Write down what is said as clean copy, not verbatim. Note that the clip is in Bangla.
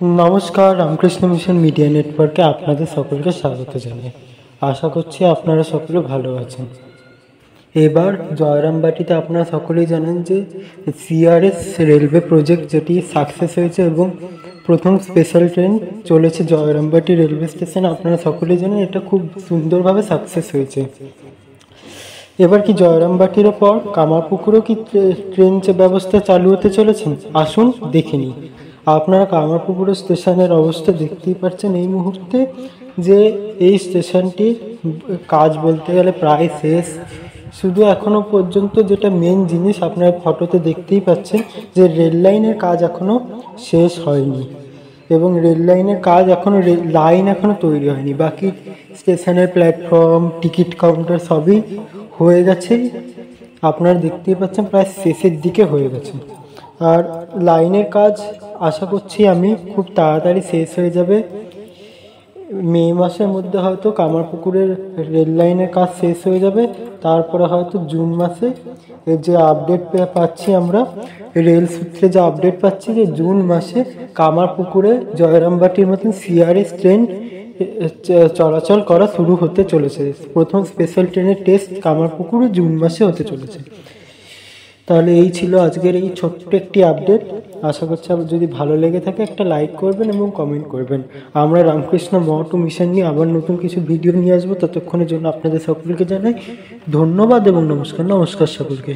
নমস্কার, রামকৃষ্ণ মিশন মিডিয়া নেটওয়ার্কে আপনাদের সকলকে স্বাগত জানাই। আশা করছি আপনারা সকলে ভালো আছেন। এবার জয়রামবাটিতে আপনারা সকলেই জানেন যে সিআরএস রেলওয়ে প্রজেক্ট যেটি সাকসেস হয়েছে এবং প্রথম স্পেশাল ট্রেন চলেছে জয়রামবাটি রেলওয়ে স্টেশনে। আপনারা সকলেই জানেন এটা খুব সুন্দরভাবে সাকসেস হয়েছে। এবার কি জয়রামবাটির পর কামারপুকুরও কি ট্রেন ব্যবস্থা চালু হতে চলেছেন? আসুন দেখে নিই। আপনারা কামারপুকুর স্টেশনের অবস্থা দেখতেই পাচ্ছেন এই মুহূর্তে, যে এই স্টেশনটির কাজ বলতে গেলে প্রায় শেষ। শুধু এখনো পর্যন্ত যেটা মেন জিনিস আপনারা ফটোতে দেখতেই পাচ্ছেন যে রেল লাইনের কাজ এখনো শেষ হয়নি এবং রেল লাইনের কাজ এখনো লাইন এখনো তৈরি হয়নি। বাকি স্টেশনের প্ল্যাটফর্ম, টিকিট কাউন্টার সবই হয়ে গেছে। আপনারা দেখতেই পাচ্ছেন প্রায় শেষের দিকে হয়ে গেছে। আর লাইনের কাজ আশা করছি আমি খুব তাড়াতাড়ি শেষ হয়ে যাবে। মে মাসের মধ্যে হয়তো কামারপুকুরের রেল লাইনের কাজ শেষ হয়ে যাবে। তারপরে হয়তো জুন মাসে এর যে আপডেট পাচ্ছি আমরা রেল সূত্রে যে আপডেট পাচ্ছি যে জুন মাসে কামারপুকুরে জয়রামবাটির মতন সিআরএস ট্রেন চলাচল করা শুরু হতে চলেছে। প্রথম স্পেশাল ট্রেনের টেস্ট কামারপুকুরে জুন মাসে হতে চলেছে। তাহলে এই ছিল আজকের এই ছোট্ট একটি আপডেট। আশা করছি যদি ভালো লেগে থাকে একটা লাইক করবেন এবং কমেন্ট করবেন। আমরা রামকৃষ্ণ মঠ ও মিশন নিয়ে আবার নতুন কিছু ভিডিও নিয়ে আসবো। ততক্ষণের জন্য আপনাদের সকলকে জানাই ধন্যবাদ এবং নমস্কার। নমস্কার সকলকে।